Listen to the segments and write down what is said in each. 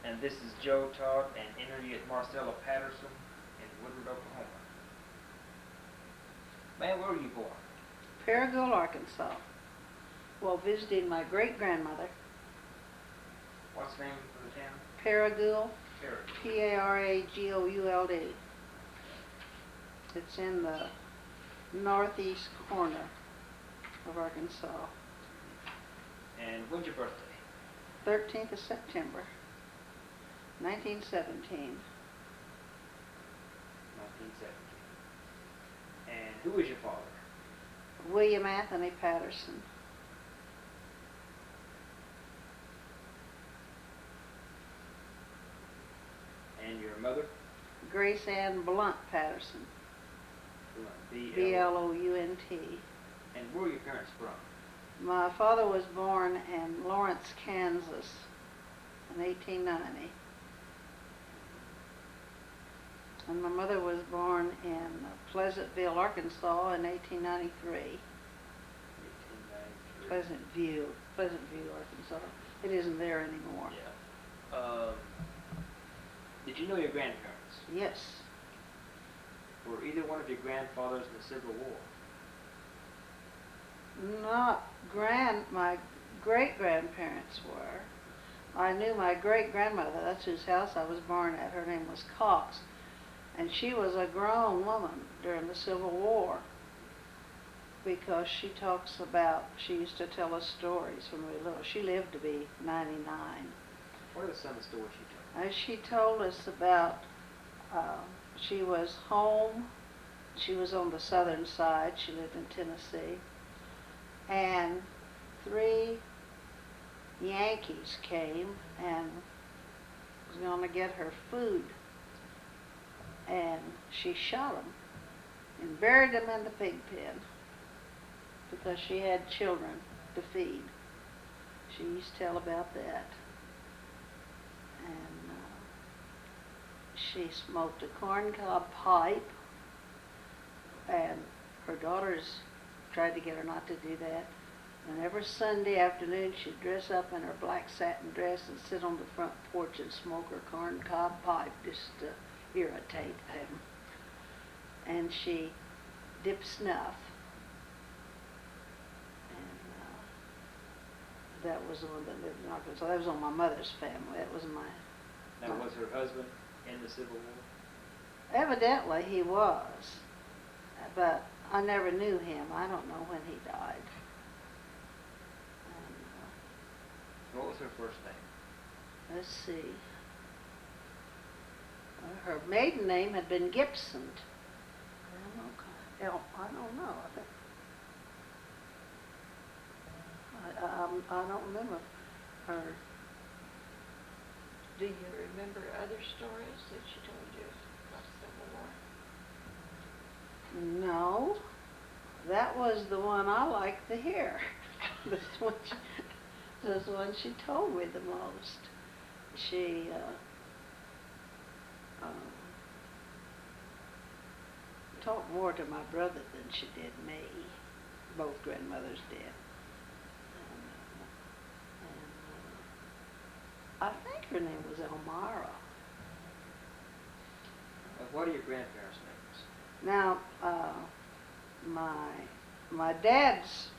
And this is Joe, Todd, and interview at Marcella Patterson in Woodward, Oklahoma. Man, where were you born? Paragould, Arkansas. Well, visiting my great-grandmother. What's the name of the town? Paragould, Paragould. P-A-R-A-G-O-U-L-D. It's in the northeast corner of Arkansas. And when's your birthday? 13th of September, 1917. 1917. And who is your father? William Anthony Patterson. And your mother? Grace Ann Blount Patterson. Blount. B-L-O-U-N-T. And where are your parents from? My father was born in Lawrence, Kansas in 1890. And my mother was born in Pleasantville, Arkansas in 1893. 1893. Pleasantville, Arkansas. It isn't there anymore. Yeah. Did you know your grandparents? Yes. Were either one of your grandfathers in the Civil War? My great-grandparents were. I knew my great-grandmother, that's whose house I was born at. Her name was Cox. And she was a grown woman during the Civil War, because she used to tell us stories when we were little. She lived to be 99. What are some of the stories she told? She told us about, she was home. She was on the southern side. She lived in Tennessee. And 3 Yankees came and was going to get her food. And she shot them and buried them in the pig pen because she had children to feed. She used to tell about that. And she smoked a corncob pipe, and her daughters tried to get her not to do that. And every Sunday afternoon she'd dress up in her black satin dress and sit on the front porch and smoke her corncob pipe just to irritate them. And she dipped snuff. And that was the one that lived in Arkansas. That was on my mother's family. That was my... Now, was her husband in the Civil War? Evidently he was, but I never knew him. I don't know when he died. What was her first name? Let's see. Her maiden name had been Gibson. I don't know. I don't remember her. Do you remember other stories that she told you about the Civil War? No. That was the one I liked to hear. This one she told me the most. She talked more to my brother than she did me. Both grandmothers did. I think her name was Elmira. What are your grandparents' names? Now, my dad's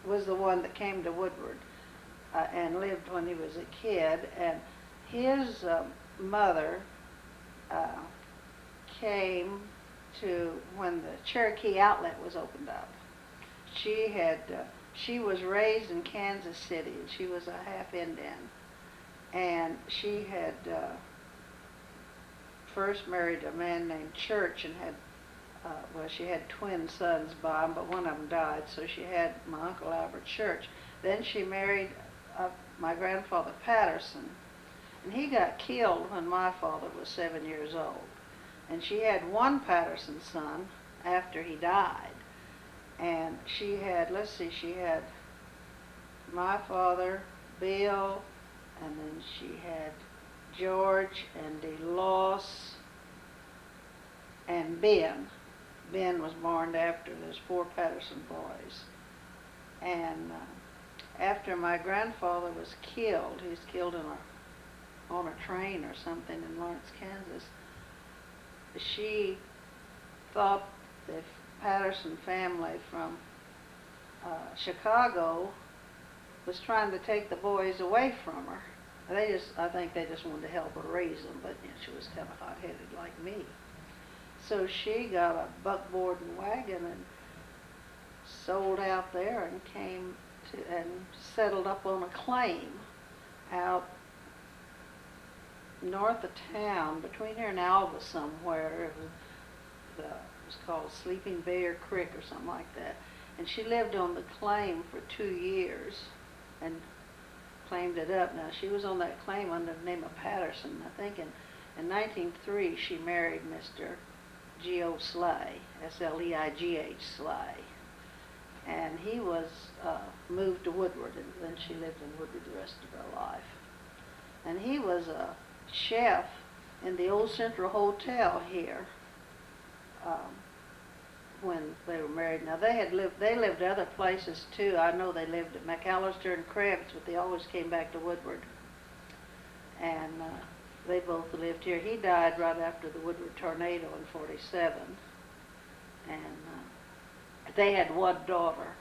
was the one that came to Woodward and lived when he was a kid, and his mother came to when the Cherokee Outlet was opened up. She was raised in Kansas City, and she was a half Indian. And she had first married a man named Church and had, she had twin sons by him, but one of them died, so she had my Uncle Albert Church. Then she married my grandfather Patterson, and he got killed when my father was 7 years old. And she had one Patterson son after he died. And she had, she had my father, Bill, and then she had George and DeLoss and Ben. Ben was born after. There's 4 Patterson boys. And after my grandfather was killed, he was killed in on a train or something in Lawrence, Kansas. She thought the Patterson family from Chicago was trying to take the boys away from her. I think they just wanted to help her raise them, but you know, she was kind of hot-headed like me. So she got a buckboard and wagon and sold out there and came to and settled up on a claim out north of town, between here and Alva somewhere. It was called Sleeping Bear Creek or something like that. And she lived on the claim for 2 years and claimed it up. Now, she was on that claim under the name of Patterson. I think in 1903 she married Mr. G.O. Slay, S-L-E-I-G-H, Slay. And he was moved to Woodward, and then she lived in Woodward the rest of her life. And he was a chef in the old Central Hotel here when they were married. Now they lived other places too. I know they lived at McAllister and Krebs, but they always came back to Woodward. And they both lived here. He died right after the Woodward tornado in '47. And they had one daughter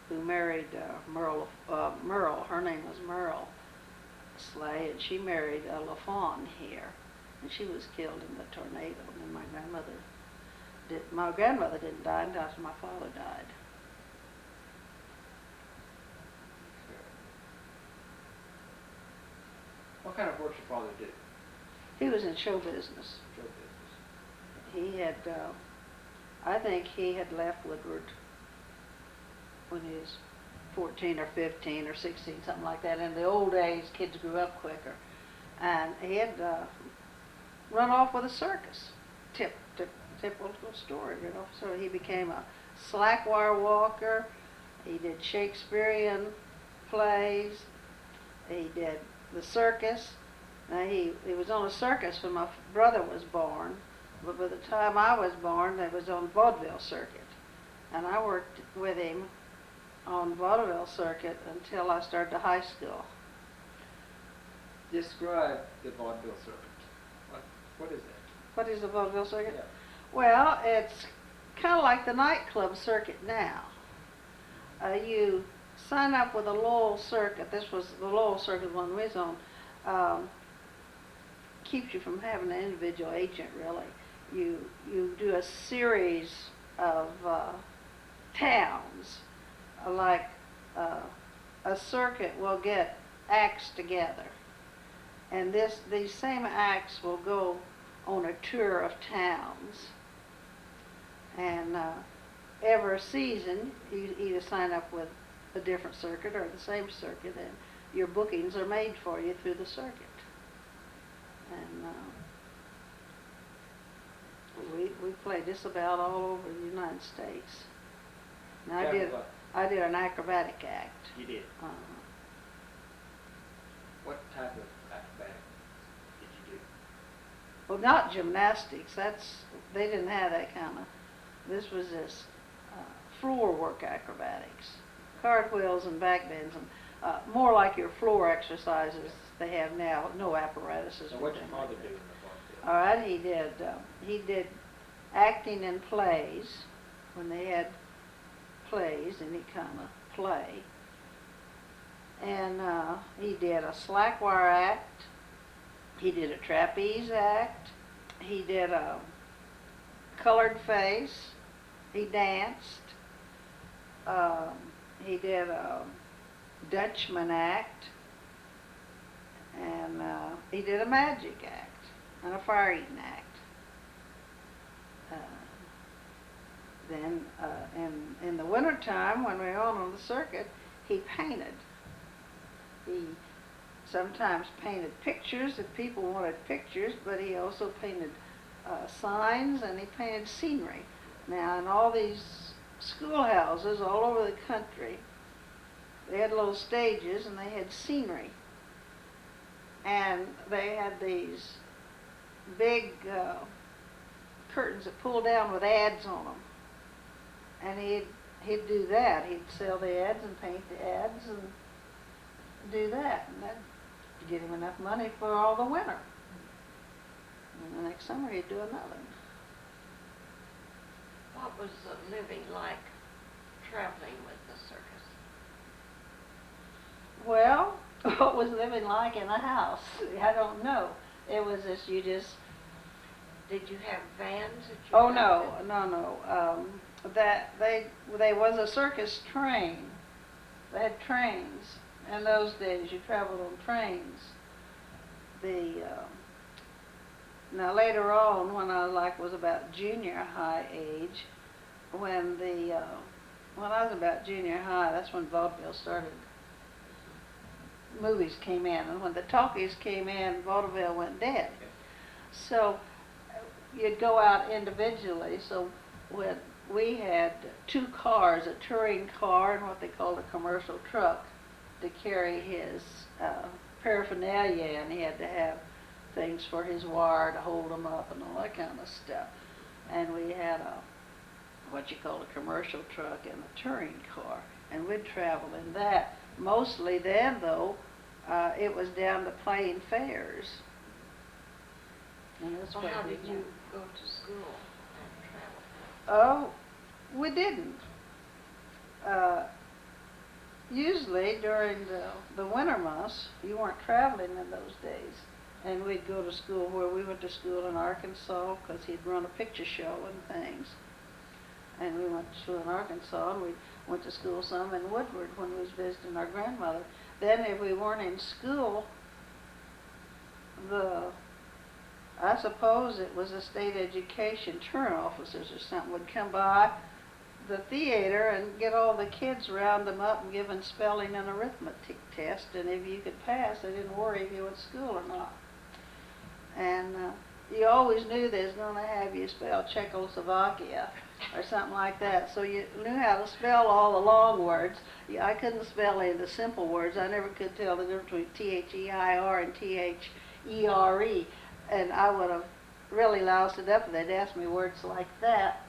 who married Merle. Her name was Merle Slay, and she married LaFawn here. And she was killed in the tornado. And then my grandmother didn't die until after my father died. What kind of work your father did? He was in show business. Show business. He had, I think he had left Woodward when he was 14 or 15 or 16, something like that. In the old days, kids grew up quicker. And he had run off with a circus. Typical story, you know. So he became a slack wire walker. He did Shakespearean plays. He did the circus. Now he was on a circus when my brother was born, but by the time I was born, they was on vaudeville circuit. And I worked with him on vaudeville circuit until I started to high school. Describe the vaudeville circuit. What is that? What is the vaudeville circuit? Yeah. Well, it's kind of like the nightclub circuit now. You sign up with a Lowell circuit. This was the Lowell circuit one we was on. Keeps you from having an individual agent, really. You do a series of towns, like a circuit will get acts together, and these same acts will go on a tour of towns, and every season you either sign up with a different circuit or the same circuit, and your bookings are made for you through the circuit. And we played just about all over the United States. And I did an acrobatic act. You did? What type of acrobatic did you do? Well, not gymnastics. They didn't have that kind of. This was this floor work acrobatics, cartwheels and back bends, and more like your floor exercises they have now. No apparatuses. So what did your father do in the vaudeville? All right, he did acting in plays when they had plays, any kind of play, and he did a slack wire act. He did a trapeze act. He did a colored face. He danced. He did a Dutchman act. And he did a magic act and a fire eating act. Then in the wintertime, when we were on the circuit, he painted. He sometimes painted pictures if people wanted pictures, but he also painted signs, and he painted scenery. Now, in all these schoolhouses all over the country, they had little stages and they had scenery. And they had these big curtains that pulled down with ads on them. And he'd do that. He'd sell the ads and paint the ads and do that. And that get him enough money for all the winter. And the next summer he'd do another. What was the living like traveling with the circus? Well, what was living like in a house? I don't know. It was just, you just, Did you have vans that you oh, rented? no. That, they was a circus train. They had trains. In those days, you traveled on trains. Now later on, when I was about junior high age, when I was about junior high, that's when vaudeville started. Movies came in, and when the talkies came in, vaudeville went dead. So you'd go out individually. So when we had two cars, a touring car and what they called a commercial truck, to carry his paraphernalia, and he had to have things for his wire to hold them up and all that kind of stuff. And we had what you call a commercial truck and a touring car, and we'd travel in that. Mostly then, though, it was down to plain fares. And that's Well, what how we did did. you go to school and travel? Oh, we didn't. Usually during the winter months, you weren't traveling in those days. And we'd go to school where we went to school in Arkansas, because he'd run a picture show and things. And we went to school in Arkansas, and we went to school some in Woodward when we was visiting our grandmother. Then if we weren't in school, I suppose it was the state education turn officers or something would come by the theater and get all the kids, round them up and give them spelling and arithmetic test, and if you could pass, they didn't worry if you went to school or not. And you always knew they was going to have you spell Czechoslovakia or something like that, so you knew how to spell all the long words. I couldn't spell any of the simple words. I never could tell the difference between T-H-E-I-R and T-H-E-R-E, and I would have really loused it up if they'd asked me words like that.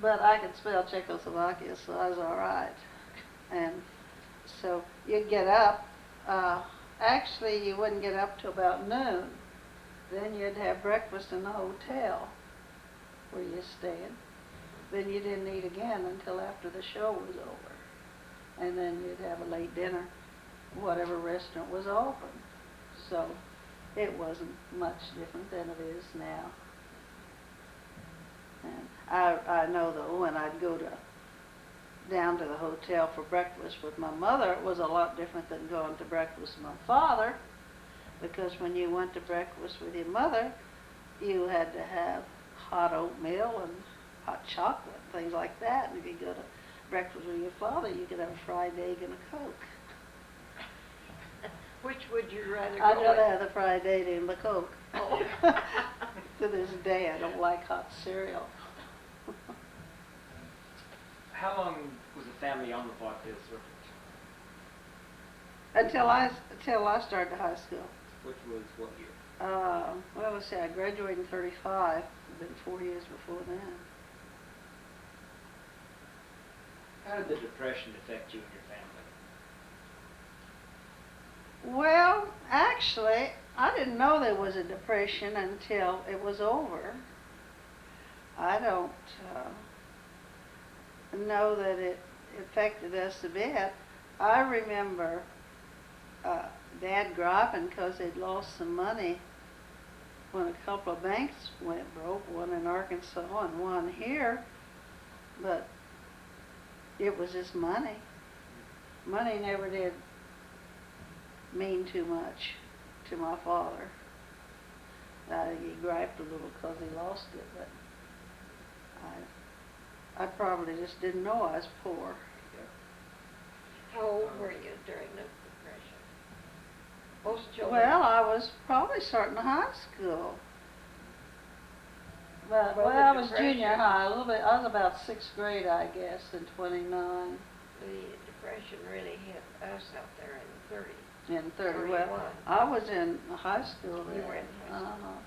But I could spell Czechoslovakia, so I was all right. And so you'd get up. Actually, you wouldn't get up till about noon. Then you'd have breakfast in the hotel where you stayed. Then you didn't eat again until after the show was over. And then you'd have a late dinner, whatever restaurant was open. So it wasn't much different than it is now. And I know that when I'd go down to the hotel for breakfast with my mother, it was a lot different than going to breakfast with my father, because when you went to breakfast with your mother, you had to have hot oatmeal and hot chocolate, things like that. And if you go to breakfast with your father, you could have a fried egg and a Coke. Which would you rather go I'd rather with? have the fried egg and the Coke. Oh. To this day, I don't like hot cereal. How long was the family on the vaudeville circuit? Until I started high school. Which was what year? Well, let's see, I graduated in 35. It'd been 4 years before then. How did the Depression affect you and your family? Well, actually, I didn't know there was a depression until it was over. I don't know that it affected us a bit. I remember Dad griping because they'd lost some money when a couple of banks went broke, one in Arkansas and one here, but it was just money. Money never did mean too much to my father. He griped a little because he lost it, but I probably just didn't know I was poor. How old were you during the Depression? Most children. Well, I was probably starting high school. But, Well, well, the I was Depression- junior high, a little bit. I was about 6th grade, I guess, in 29. The Depression really hit us out there in the 30s. In 30. 31. Well, I was in high school then. You were in high school.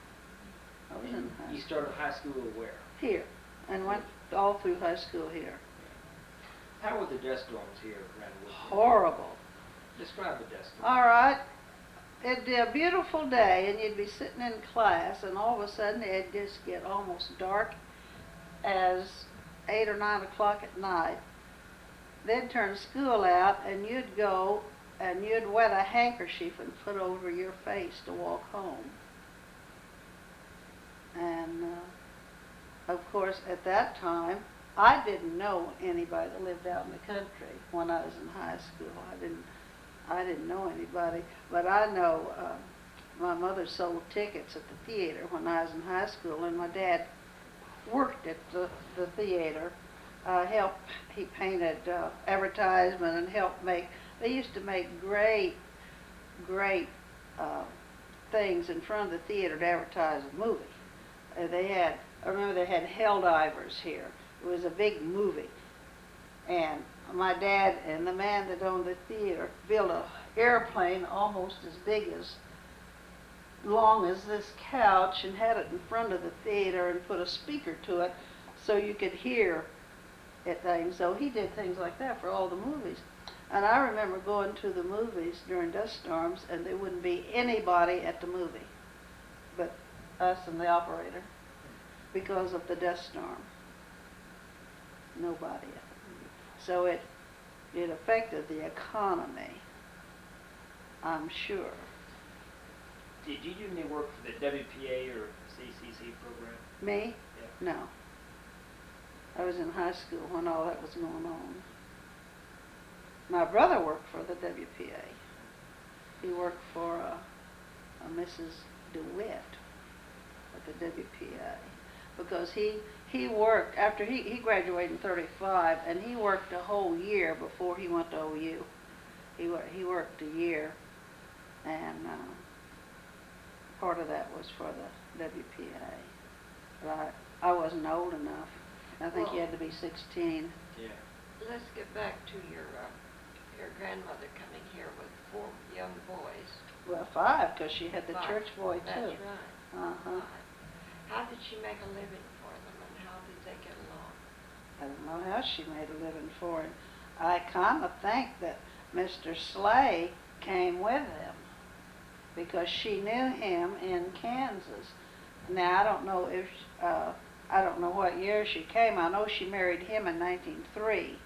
I was in high You school. started high school where? Here, and went all through high school here. How were the desk dorms here around Woodward? Horrible. Describe the desk dorms. All right. it'd be a beautiful day, and you'd be sitting in class, and all of a sudden it'd just get almost dark as 8 or 9 o'clock at night. They'd turn school out, and you'd go and you'd wet a handkerchief and put over your face to walk home. And of course, at that time, I didn't know anybody that lived out in the country when I was in high school. I didn't know anybody, but I know my mother sold tickets at the theater when I was in high school, and my dad worked at the theater. He painted advertisement and helped make, they used to make great things in front of the theater to advertise a movie. I remember they had Helldivers here. It was a big movie. And my dad and the man that owned the theater built an airplane almost as big as, long as this couch, and had it in front of the theater and put a speaker to it so you could hear it things. So he did things like that for all the movies. And I remember going to the movies during dust storms, and there wouldn't be anybody at the movie but us and the operator because of the dust storm. Nobody. So it affected the economy, I'm sure. Did you do any work for the WPA or CCC program? Me? Yeah. No. I was in high school when all that was going on. My brother worked for the WPA. He worked for a Mrs. DeWitt at the WPA because he worked after he graduated in '35, and he worked a whole year before he went to OU. He worked a year, and part of that was for the WPA. But I wasn't old enough. I think you had to be 16. Yeah. Let's get back to your grandmother coming here with 4 young boys. Well, 5, because she had the 5. church boy, too. That's right. Uh-huh. 5. How did she make a living for them, and how did they get along? I don't know how she made a living for him. I kind of think that Mr. Slay came with him because she knew him in Kansas. Now, I don't know if, I don't know what year she came. I know she married him in 1903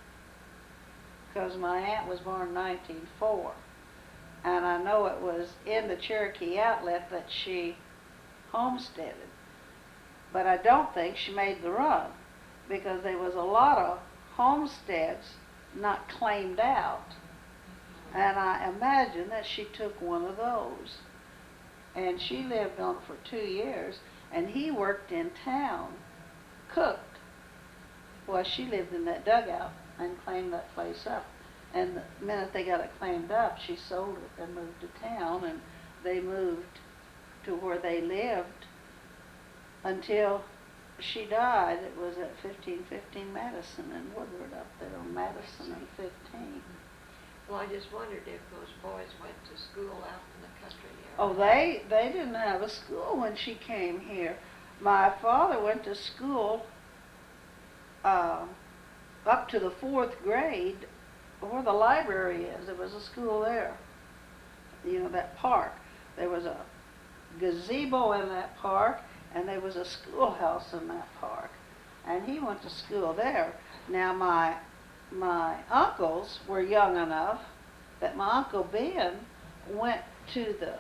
because my aunt was born in 1904. And I know it was in the Cherokee Outlet that she homesteaded. But I don't think she made the run because there was a lot of homesteads not claimed out. And I imagine that she took one of those. And she lived on it for 2 years, and he worked in town, cooked. Well, she lived in that dugout and claimed that place up. And the minute they got it claimed up, she sold it and moved to town, and they moved to where they lived until she died. It was at 1515 Madison in Woodward, up there on Madison and 15. Well, I just wondered if those boys went to school out in the country area. Oh, they didn't have a school when she came here. My father went to school up to the 4th grade where the library is. There was a school there. You know, that park. There was a gazebo in that park, and there was a schoolhouse in that park. And he went to school there. Now, my uncles were young enough that my Uncle Ben went to the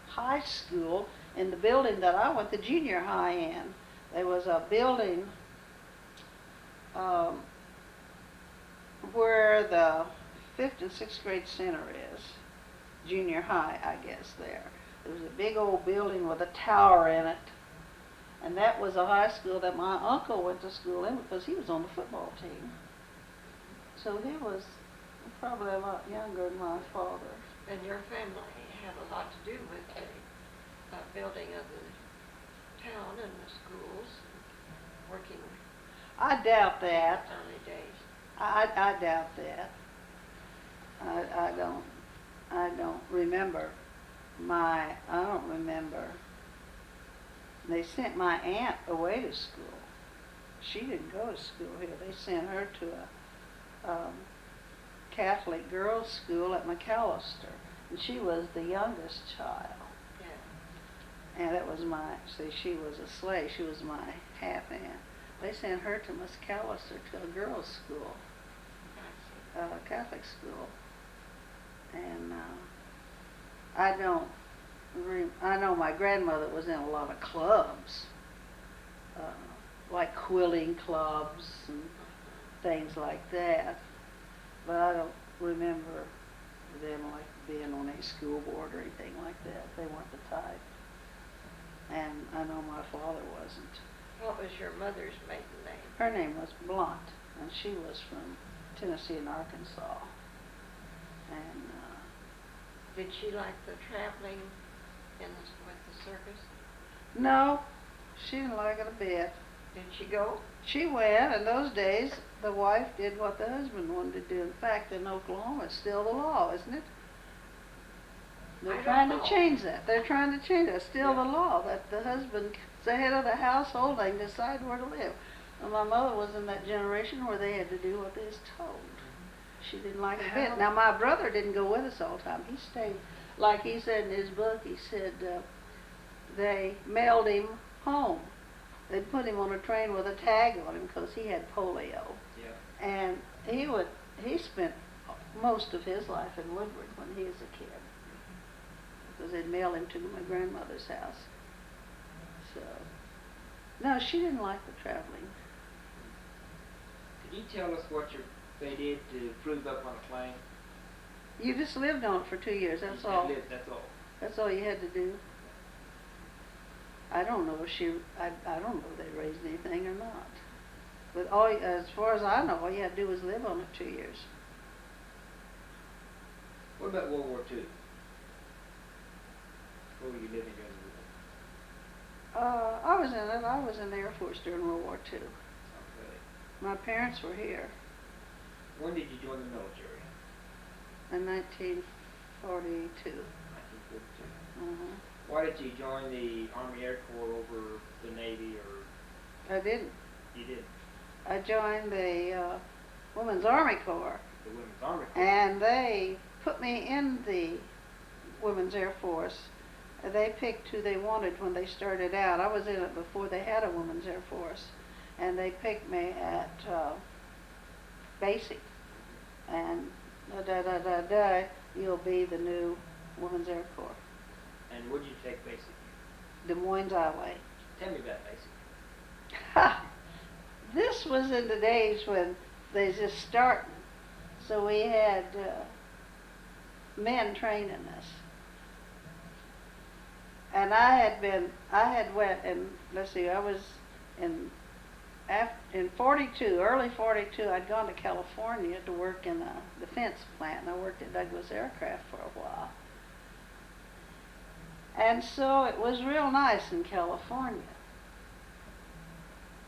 high school in the building that I went the junior high in. There was a building where the 5th and 6th grade center is, junior high, I guess, there. There was a big old building with a tower in it. And that was a high school that my uncle went to school in because he was on the football team. So he was probably a lot younger than my father. And your family had a lot to do with the building of the town and the schools, and working I doubt that. early days. I doubt that. I don't remember. I don't remember. They sent my aunt away to school. She didn't go to school here. They sent her to a Catholic girls' school at McAllister. And she was the youngest child. Yeah. And it was see, she was a slave. She was my half-aunt. They sent her to McAllister to a girls' school, Catholic school. And I know my grandmother was in a lot of clubs, like quilting clubs and things like that. But I don't remember them like being on a school board or anything like that. They weren't the type. And I know my father wasn't. What was your mother's maiden name? Her name was Blount, and she was from Tennessee and Arkansas. And Did she like the traveling with the circus? no, she didn't like it a bit. Did she go? She went. In those days, the wife did what the husband wanted to do. In fact, in Oklahoma, it's still the law, isn't it? They're trying to change that. They're trying to change it. It's still the law that the husband's the head of the household. They can decide where to live. And my mother was in that generation where they had to do what they was told. She didn't like it a bit. Now, my brother didn't go with us all the time. He stayed. Like he said in his book, he said they mailed him home. They'd put him on a train with a tag on him because he had polio. Yeah. And he spent most of his life in Woodward when he was a kid, because they'd mail him to my grandmother's house. So, no, she didn't like the traveling. Could you tell us what they did to prove up on a claim? You just lived on it for 2 years, that's You all. lived, that's all. That's all you had to do. I don't know if I don't know if they raised anything or not. But as far as I know, all you had to do was live on it 2 years. What about World War II? Where were you living during the war? I was in it. I was in the Air Force during World War II. Okay. My parents were here When did you join the military? in 1942. 1942. Uh-huh. Why did you join the Army Air Corps over the Navy, or I didn't. you did I joined the Women's Army Corps, the Women's Army Corps? and they put me in the Women's Air Force. They picked who they wanted when they started out. I was in it before they had a Women's Air Force, and they picked me at basic, and you'll be the new Women's Air Corps. And what did you take basic? Des Moines, Iowa. Tell me about basic. Ha! This was in the days when they was just starting, so we had men training us. And I had went, and let's see, I was in 42, early 42, I'd gone to California to work in a defense plant, and I worked at Douglas Aircraft for a while. And so it was real nice in California.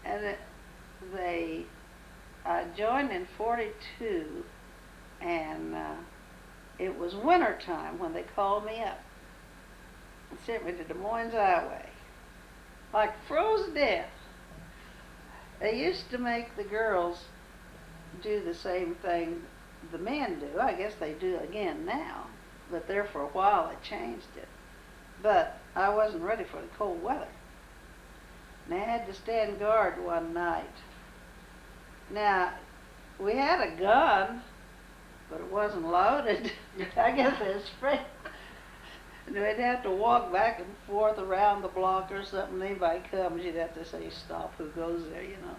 And I joined in 42, and it was winter time when they called me up and sent me to Des Moines, Iowa, like froze to death. They used to make the girls do the same thing the men do. I guess they do again now, but there for a while they changed it. But I wasn't ready for the cold weather. And I had to stand guard one night. Now, we had a gun, but it wasn't loaded. I guess it was free. And we'd have to walk back and forth around the block or something. Anybody comes, you'd have to say, stop, who goes there, you know.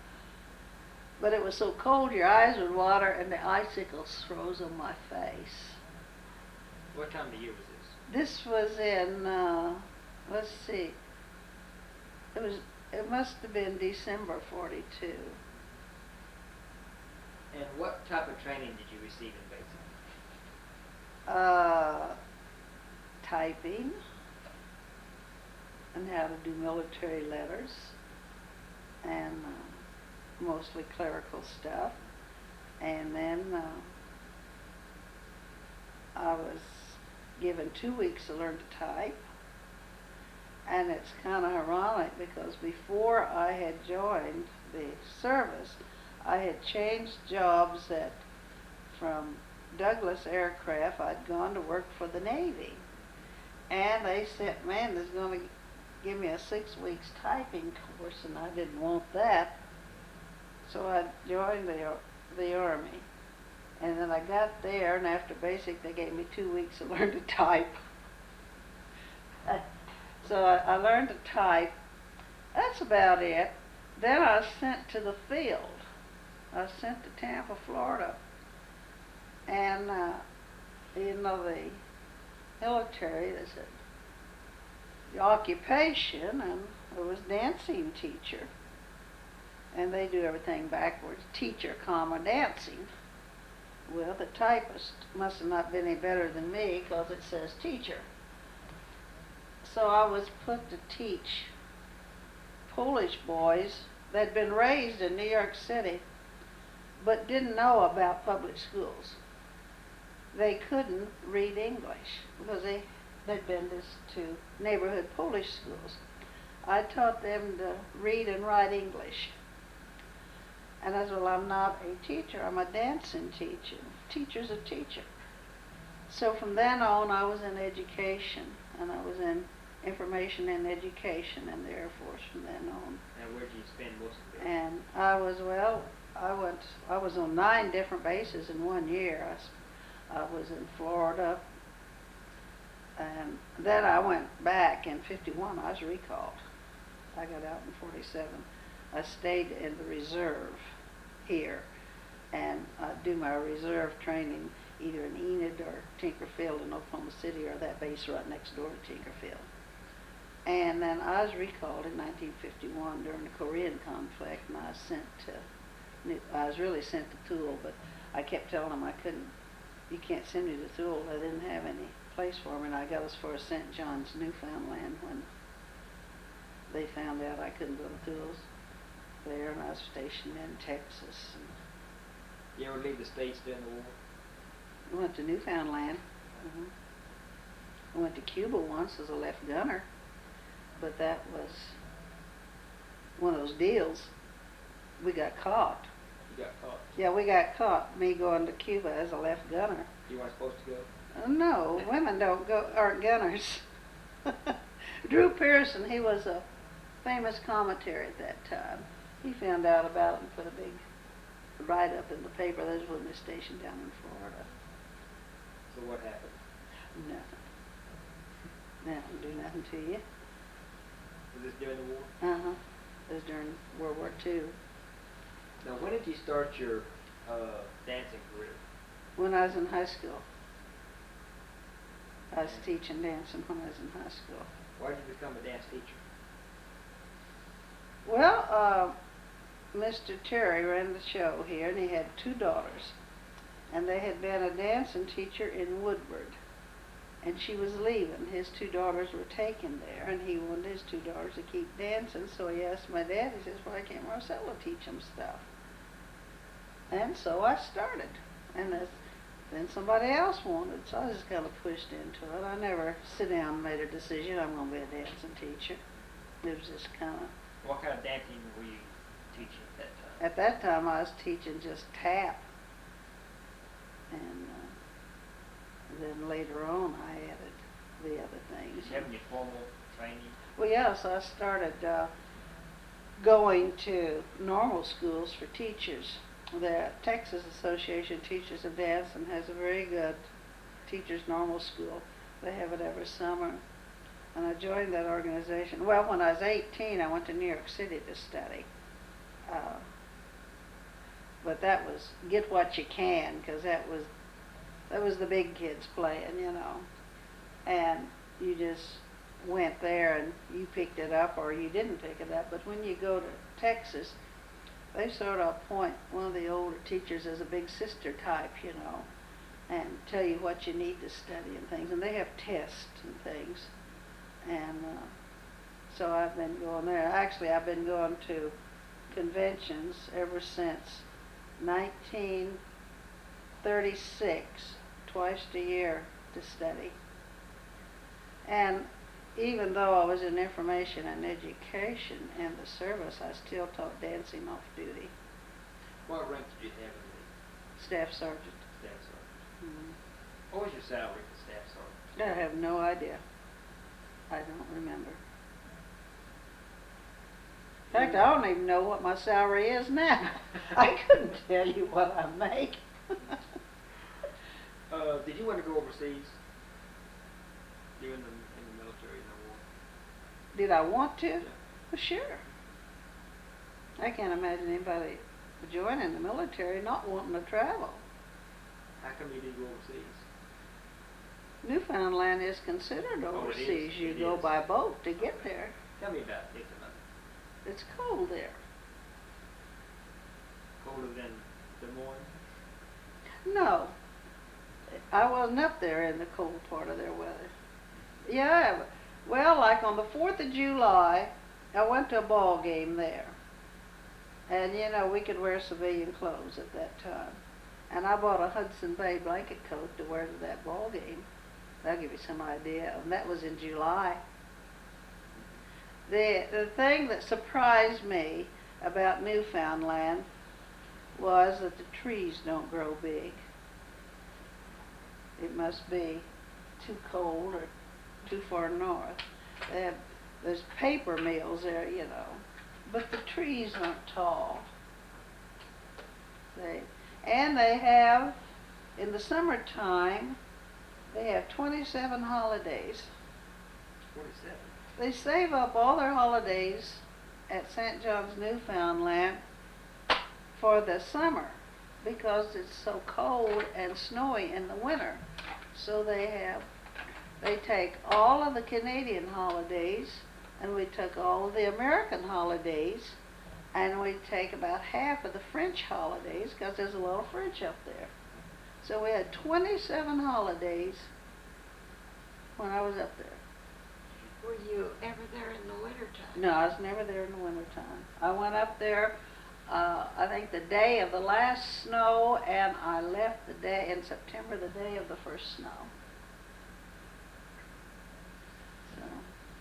But it was so cold, your eyes would water, and the icicles froze on my face. What time of the year was this? This was in, let's see, it must have been December 42. And what type of training did you receive in basic? Typing, and how to do military letters, and mostly clerical stuff. And then I was given 2 weeks to learn to type. And it's kind of ironic because before I had joined the service, I had changed jobs from Douglas Aircraft. I'd gone to work for the Navy. And they said, man, there's going to give me a 6 weeks typing course, and I didn't want that. So I joined the Army. And then I got there, and after basic, they gave me 2 weeks to learn to type. So I learned to type. That's about it. Then I was sent to the field. I was sent to Tampa, Florida. And, you know, the military, they said, the occupation, and it was dancing teacher. And they do everything backwards. Teacher, comma, dancing. Well, the typist must have not been any better than me because it says teacher. So I was put to teach Polish boys that had been raised in New York City but didn't know about public schools. They couldn't read English because they'd been to neighborhood Polish schools. I taught them to read and write English. And I said, well, I'm not a teacher, I'm a dancing teacher. Teacher's a teacher. So from then on, I was in education, and I was in information and education in the Air Force from then on. And where did you spend most of it? And I was on 9 different bases in 1 year. I was in Florida, and then I went back in 51. I was recalled. I got out in 47. I stayed in the reserve here, and I'd do my reserve training either in Enid or Tinkerfield in Oklahoma City, or that base right next door to Tinkerfield. And then I was recalled in 1951 during the Korean conflict, and I was sent to, I was really sent to Thule, but I kept telling them you can't send me to Thule. I didn't have any place for me, and I got as far as St. John's, Newfoundland, when they found out I couldn't go to Thule's there, and I was stationed in Texas. You ever leave the States during the war? I went to Newfoundland. I went to Cuba once as a left gunner, but that was one of those deals. We got caught. You got caught? Yeah, we got caught, me going to Cuba as a left gunner. You weren't supposed to go? No, women aren't gunners. Drew Pearson, he was a famous commentator at that time. He found out about it and put a big write-up in the paper. That was when they stationed down in Florida. So what happened? Nothing. Nothing, do nothing to you. Was this during the war? Uh-huh. It was during World War II. Now, when did you start your dancing career? When I was in high school. I was teaching dancing when I was in high school. Why did you become a dance teacher? Well, Mr. Terry ran the show here, and he had 2 daughters. And they had been a dancing teacher in Woodward. And she was leaving. His 2 daughters were taken there, and he wanted his 2 daughters to keep dancing, so he asked my dad, he says, why can't Marcella teach them stuff? And so I started. And then somebody else wanted, so I just kind of pushed into it. I never sit down and made a decision, I'm going to be a dancing teacher. It was just kind of... What kind of dancing were you teaching at that time? At that time, I was teaching just tap. And then later on, I added the other things. Did you have any formal training? Well, yes, I started going to normal schools for teachers. The Texas Association of Teachers of Dance has a very good teachers' normal school. They have it every summer. And I joined that organization. Well, when I was 18, I went to New York City to study. But that was get what you can, because that was the big kids playing, you know. And you just went there and you picked it up or you didn't pick it up. But when you go to Texas, they sort of appoint one of the older teachers as a big sister type, you know, and tell you what you need to study and things. And they have tests and things. And so I've been going there. Actually, I've been going to conventions ever since 1936, twice a year to study. And even though I was in information and education in the service, I still taught dancing off duty. What rank did you have in the Staff sergeant. staff sergeant? Mhm. What was your salary for staff sergeant? I have no idea. I don't remember. In fact, I don't even know what my salary is now. I couldn't tell you what I make. Did you want to go overseas? You in the military in the war? Did I want to? Yeah. Well, sure. I can't imagine anybody joining the military not wanting to travel. How come you didn't go overseas? Newfoundland is considered Oh, it is. overseas. You It go is. by boat to get Okay. there. Tell me about it. It's cold there. Colder than Des Moines? No, I wasn't up there in the cold part of their weather. Yeah, well, like on the 4th of July, I went to a ball game there. And you know, we could wear civilian clothes at that time. And I bought a Hudson Bay blanket coat to wear to that ball game. That'll give you some idea. And that was in July. The thing that surprised me about Newfoundland was that the trees don't grow big. It must be too cold or too far north. There's paper mills there, you know, but the trees aren't tall. And they have, in the summertime, they have 27 holidays. 47. They save up all their holidays at St. John's, Newfoundland for the summer because it's so cold and snowy in the winter. So they take all of the Canadian holidays, and we took all of the American holidays, and we take about half of the French holidays because there's a lot of French up there. So we had 27 holidays when I was up there. Were you ever there in the wintertime? No, I was never there in the wintertime. I went up there, I think the day of the last snow, and I left the day in September, the day of the first snow. So,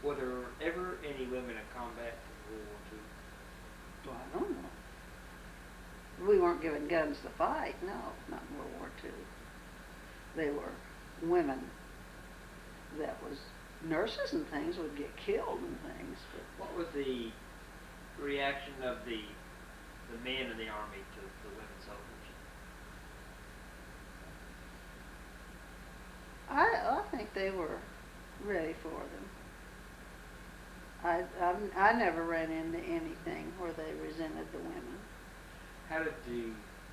Were there ever any women in combat in World War II? well, I don't know. We weren't given guns to fight, no, not in World War II. They were women that was nurses and things would get killed and things. But What was the reaction of the men in the Army to the women soldiers? I think they were ready for them. I never ran into anything where they resented the women.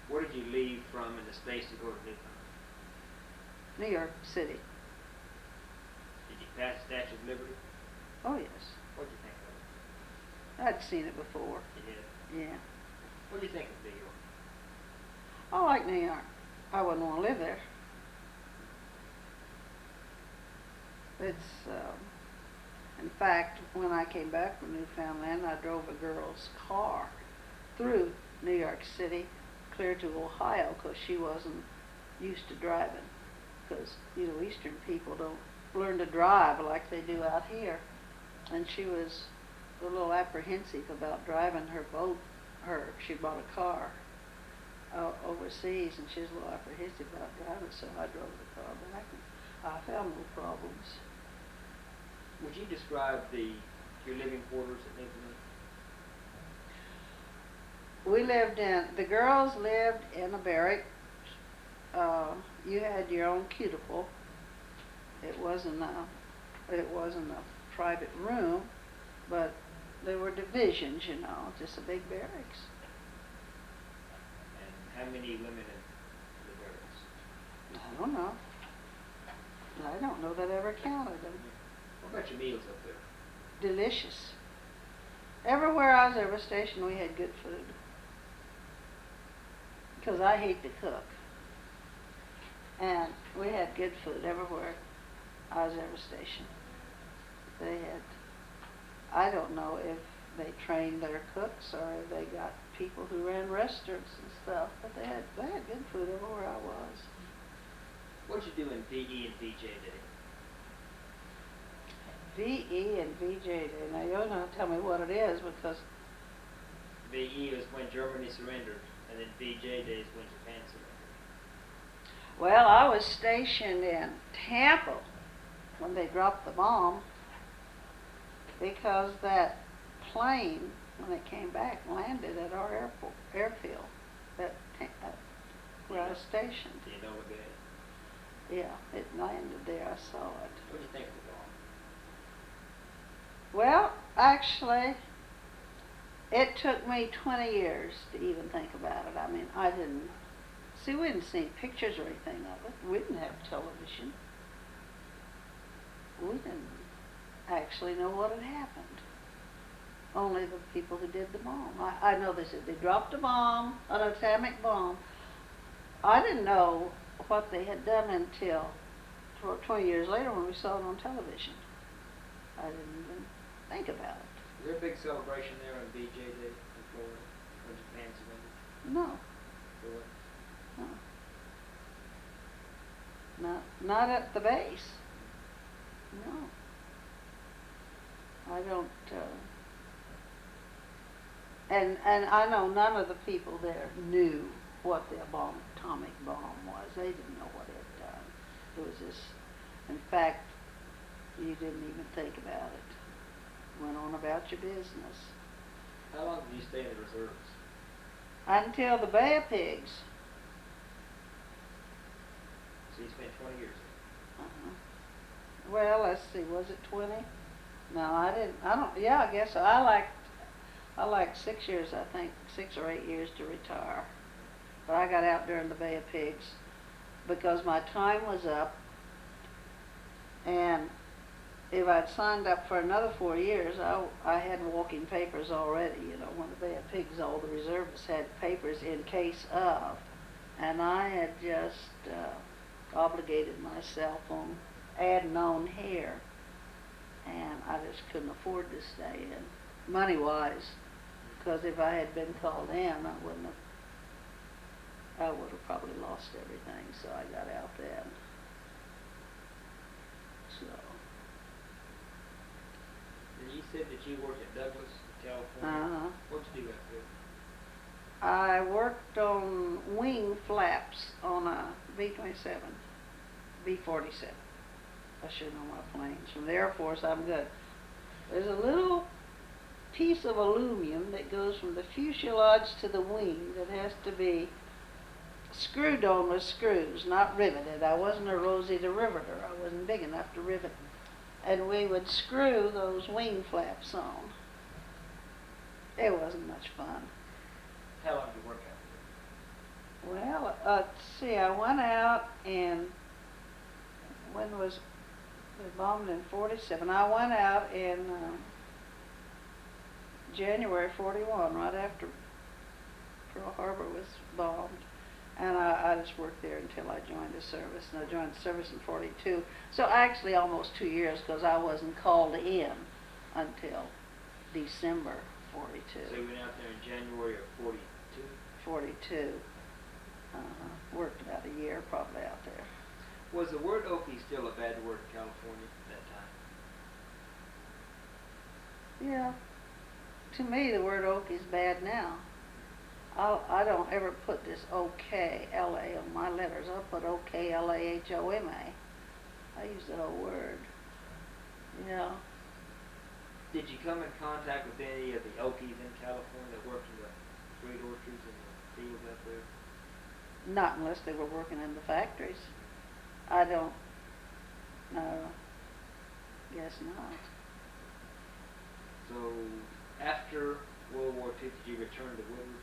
Where did you leave from in the States to go to Newfoundland? New York City. Did you pass the Statue of Liberty? Oh yes, What did you think of it? I'd seen it before. You did? Yeah. What do you think of New York? I like New York. I wouldn't want to live there. It's, in fact, when I came back from Newfoundland, I drove a girl's car through New York City, clear to Ohio, because she wasn't used to driving. Because, you know, Eastern people don't learn to drive like they do out here. And she was a little apprehensive about driving her boat. She bought a car overseas, and she was a little apprehensive about driving, so I drove the car back, and I found no problems. Would you describe your living quarters at Newfoundland? The girls lived in a barrack. You had your own cuticle. It wasn't a private room, but there were divisions, you know, just a big barracks. And how many women in the barracks? I don't know. I don't know that I ever counted them. What about your meals up there? Delicious. Everywhere I was ever stationed, we had good food. Because I hate to cook. And we had good food everywhere I was ever stationed. I don't know if they trained their cooks or if they got people who ran restaurants and stuff, but they had good food everywhere I was. What'd you do in VE and VJ Day? VE and VJ Day. Now you're going to tell me what it is because VE was when Germany surrendered, and then VJ Day is when Japan surrendered. Well, I was stationed in Tampa when they dropped the bomb because that plane, when it came back, landed at our airfield, where I was stationed. Do you know what that? Yeah, it landed there. I saw it. What do you think of the bomb? Well, actually, it took me 20 years to even think about it. I mean, I didn't. See, we didn't see pictures or anything of it. We didn't have television. We didn't actually know what had happened. Only the people who did the bomb. I know they said they dropped a bomb, an atomic bomb. I didn't know what they had done until 20 years later when we saw it on television. I didn't even think about it. Is there a big celebration there on BJ Day in Florida when Japan surrendered? No. For what? No. Not at the base. No. I don't, and I know none of the people there knew what the atomic bomb was. They didn't know what it had done. It was just, in fact, you didn't even think about it. Went on about your business. How long did you stay in the reserves? Until the Bay of Pigs. So you spent 20 years there. Uh-huh. Well, let's see, was it 20? No, I didn't. Yeah, I guess I liked 6 years, I think, 6 or 8 years to retire. But I got out during the Bay of Pigs because my time was up, and if I'd signed up for another 4 years, I had walking papers already. You know, when the Bay of Pigs, all the reservists had papers in case of, and I had just obligated myself on adding on here, and I just couldn't afford to stay in, money-wise, because if I had been called in, I would have probably lost everything, so I got out then. So. And you said that you worked at Douglas, California. Uh-huh. What'd you do out there? I worked on wing flaps on a B-27, B-47. I should know my planes. From the Air Force, I'm good. There's a little piece of aluminum that goes from the fuselage to the wing that has to be screwed on with screws, not riveted. I wasn't a Rosita riveter. I wasn't big enough to rivet. And we would screw those wing flaps on. It wasn't much fun. How long did you work out there? Well, let's see, I went out in, when was, they bombed in 47. I went out in January 41, right after Pearl Harbor was bombed. And I just worked there until I joined the service. And I joined the service in 42. So actually almost 2 years, because I wasn't called in until December 42. So you went out there in January of 42? 42. Worked about a year probably out there. Was the word Okie still a bad word in California at that time? Yeah. To me, the word Okie is bad now. I don't ever put this OK, L-A on my letters. I put OK, L-A-H-O-M-A. I use the whole word. Yeah. Did you come in contact with any of the Okies in California that worked in the fruit orchards and the fields out there? Not unless they were working in the factories. I don't, no, guess not. So after World War II, did you return to Woodward?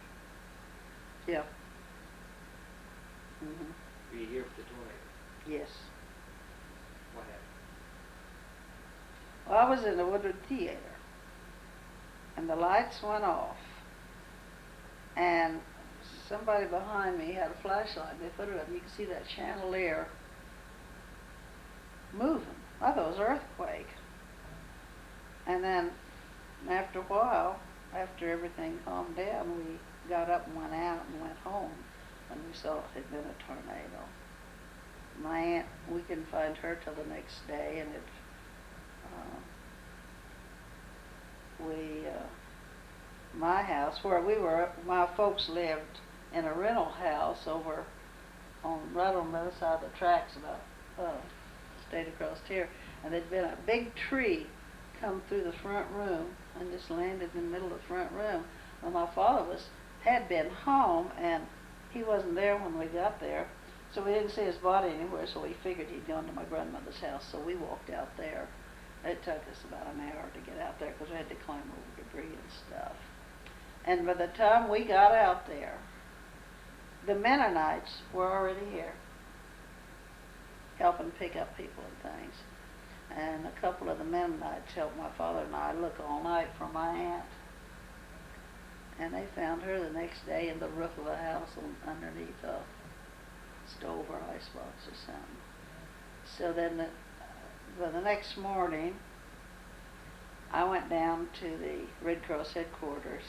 Yeah. Were you here for the tornado? Yes. What happened? Well, I was in the Woodward Theater, and the lights went off, and somebody behind me had a flashlight. They put it up, and you could see that chandelier moving. I thought it was an earthquake. And then after a while, after everything calmed down, we got up and went out and went home, and we saw it had been a tornado. My aunt, we couldn't find her till the next day, and my house, where we were, my folks lived in a rental house over right on the other side of the tracks, about stayed across here, and there'd been a big tree come through the front room and just landed in the middle of the front room. Well, my father had been home, and he wasn't there when we got there, so we didn't see his body anywhere, so we figured he'd gone to my grandmother's house, so we walked out there. It took us about an hour to get out there because we had to climb over debris and stuff. And by the time we got out there, the Mennonites were already here, helping pick up people and things. And a couple of the Mennonites helped my father and I look all night for my aunt. And they found her the next day in the roof of the house underneath a stove or icebox or something. So then the next morning, I went down to the Red Cross headquarters,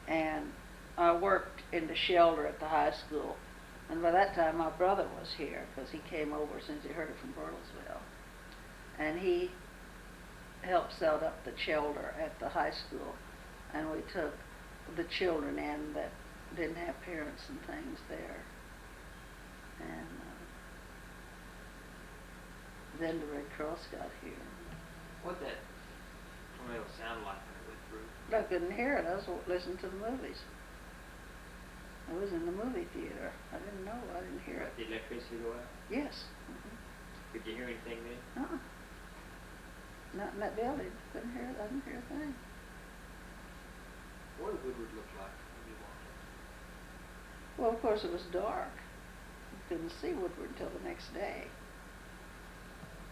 and I worked in the shelter at the high school. And by that time, my brother was here because he came over since he heard it from Burtlesville. And he helped set up the shelter at the high school. And we took the children in that didn't have parents and things there. And then the Red Cross got here. What that tornado sound like when it went through? I couldn't hear it. I was listening to the movies. I was in the movie theater. I didn't know. I didn't hear it. Did electricity go out? Yes. Did you hear anything then? Not in that building. Couldn't hear it. I didn't hear a thing. What did Woodward look like when you walked in? Well, of course, it was dark. You couldn't see Woodward until the next day.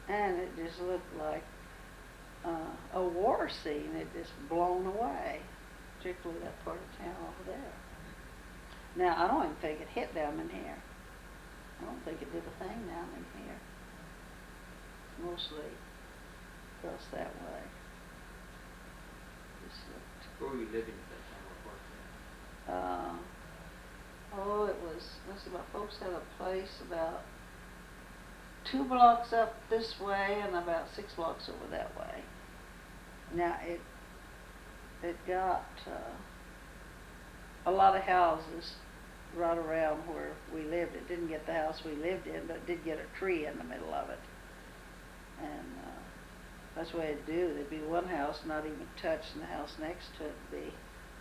And it just looked like a war scene. It just blown away, particularly that part of town over there. Now, I don't even think it hit down in here. I don't think it did a thing down in here. Mostly across that way. Just looked. Where were you living at that time? What part of town? It was, let's see, my folks had a place about 2 blocks up this way and about 6 blocks over that way. Now, it got a lot of houses right around where we lived. It didn't get the house we lived in, but it did get a tree in the middle of it. And that's the way it'd do. There'd be one house not even touched, and the house next to it would be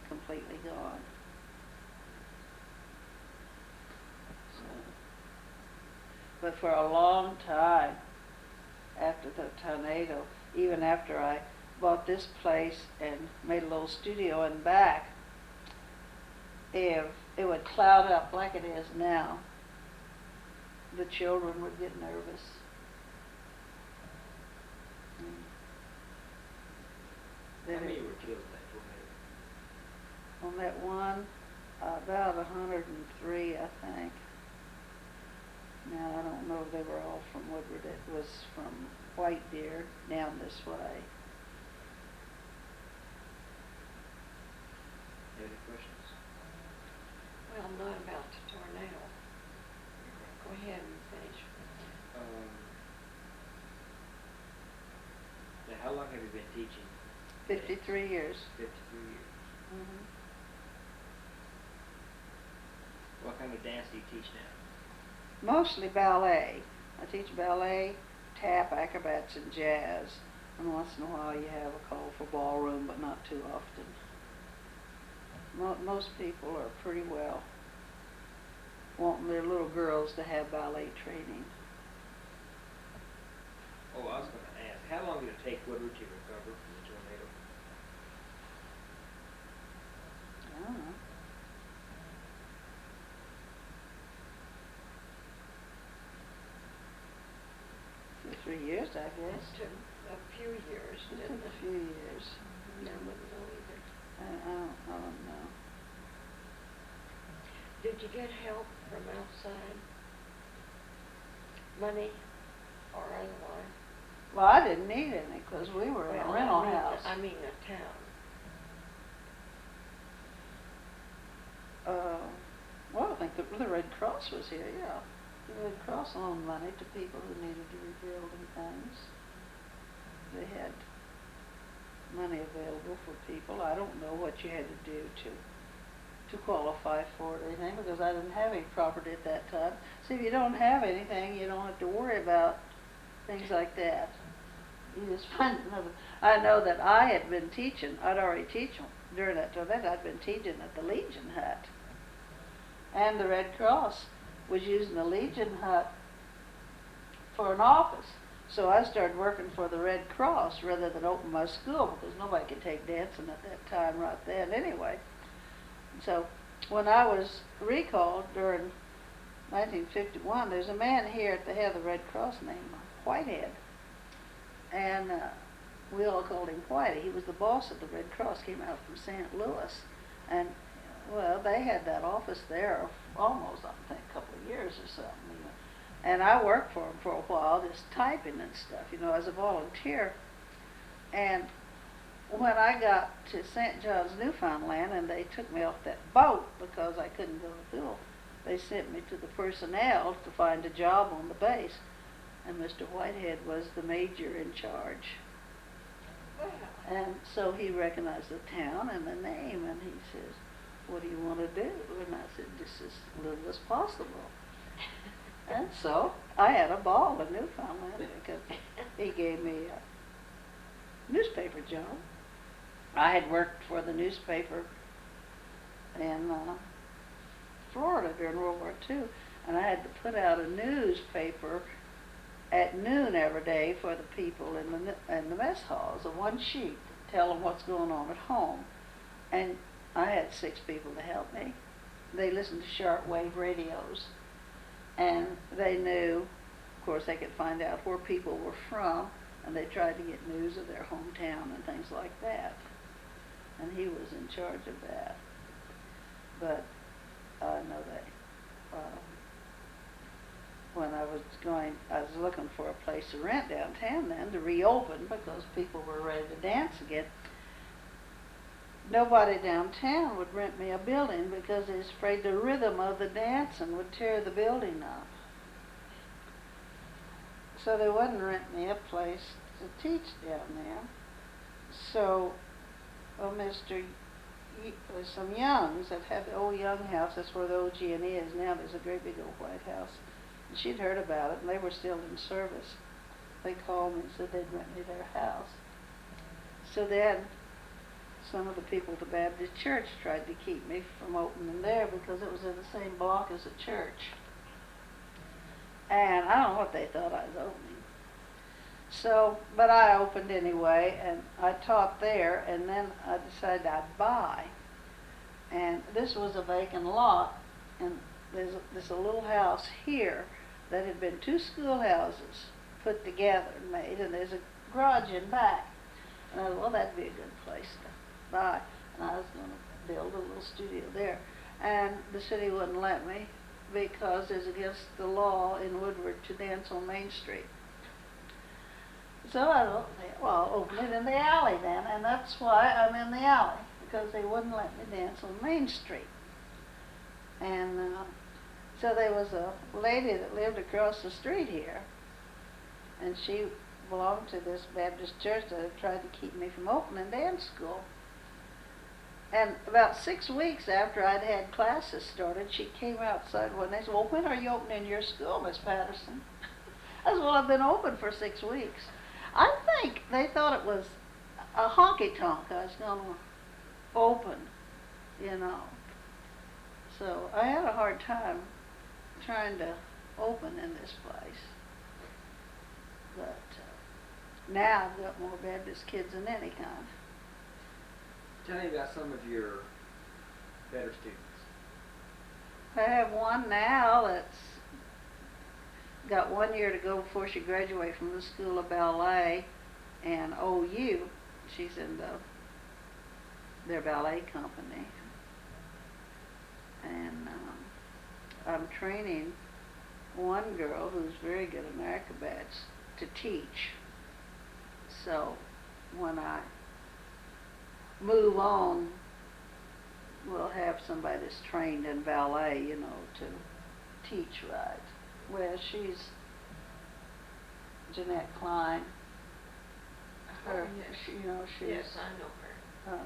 completely gone. So, but for a long time after the tornado, even after I bought this place and made a little studio in back, if it would cloud up like it is now, the children would get nervous. How many were killed in that tornado? On that one, about 103, I think. Now, I don't know if they were all from Woodward. It was from White Deer down this way. Any questions? Well, not about the tornado. Go ahead and finish. Now, how long have you been teaching? 53 years. 53 years. Mm-hmm. What kind of dance do you teach now? Mostly ballet. I teach ballet, tap, acrobats, and jazz. And once in a while you have a call for ballroom, but not too often. Most people are pretty well wanting their little girls to have ballet training. Oh, I was going to ask, how long did it take Woodward to recover from the tornado? I don't know. For 3 years, I It guess. took a few years, It didn't took it? a few years. I wouldn't know either. I don't know. Did you get help from outside? Money or otherwise? Well, I didn't need any because we were in a rental house. I mean a town. Well, I think the Red Cross was here, yeah. The Red Cross loaned money to people who needed to rebuild and things. They had money available for people. I don't know what you had to do to to qualify for it or anything because I didn't have any property at that time. See, if you don't have anything, you don't have to worry about things like that. You just find another. I know that I had been teaching. I'd already teaching during that time. I'd been teaching at the Legion Hut, and the Red Cross was using the Legion Hut for an office. So I started working for the Red Cross rather than open my school because nobody could take dancing at that time right then anyway. So when I was recalled during 1951, there's a man here at the head of the Red Cross named Whitehead. And we all called him Whitey. He was the boss of the Red Cross, came out from St. Louis. And, well, they had that office there almost, I think, a couple of years or something. You know. And I worked for him for a while, just typing and stuff, you know, as a volunteer. And when I got to St. John's, Newfoundland, and they took me off that boat because I couldn't go to school, they sent me to the personnel to find a job on the base. And Mr. Whitehead was the major in charge. Wow. And so he recognized the town and the name, and he says, "What do you want to do?" And I said, "Just as little as possible." And so I had a ball in Newfoundland because he gave me a newspaper job. I had worked for the newspaper in Florida during World War II, and I had to put out a newspaper at noon every day for the people in the mess halls, a one sheet, tell them what's going on at home. And I had 6 people to help me. They listened to shortwave radios, and they knew, of course, they could find out where people were from, and they tried to get news of their hometown and things like that. And he was in charge of that. But I know that when I was looking for a place to rent downtown then to reopen because people were ready to dance again. Nobody downtown would rent me a building because they was afraid the rhythm of the dancing would tear the building up. So they wouldn't rent me a place to teach down there. So, there's some Youngs that have the old Young house. That's where the OG&E is now. There's a great big old white house. And she'd heard about it, and they were still in service. They called me and said they'd rent me their house. So then some of the people at the Baptist church tried to keep me from opening there because it was in the same block as the church. And I don't know what they thought I was opening. So, but I opened anyway, and I taught there, and then I decided I'd buy. And this was a vacant lot, and there's a little house here that had been 2 schoolhouses put together and made, and there's a garage in back. And I thought, well, that'd be a good place to buy. And I was going to build a little studio there. And the city wouldn't let me because it's against the law in Woodward to dance on Main Street. So I thought, well, I'll open it in the alley then, and that's why I'm in the alley, because they wouldn't let me dance on Main Street. And so there was a lady that lived across the street here, and she belonged to this Baptist church that had tried to keep me from opening dance school. And about 6 weeks after I'd had classes started, she came outside one day and said, "Well, when are you opening your school, Miss Patterson?" I said, "Well, I've been open for 6 weeks." I think they thought it was a honky-tonk I was going to open, you know. So I had a hard time trying to open in this place. But now I've got more Baptist kids than any kind. Tell me about some of your better students. I have one now that's got 1 year to go before she graduates from the School of Ballet and OU. She's in their ballet company. And I'm training one girl who's very good at acrobats to teach. So when I move on, we'll have somebody that's trained in ballet, you know, to teach right. Well, she's Jeanette Klein. Her, Oh, yes. she, you know, she's Yes, I know her.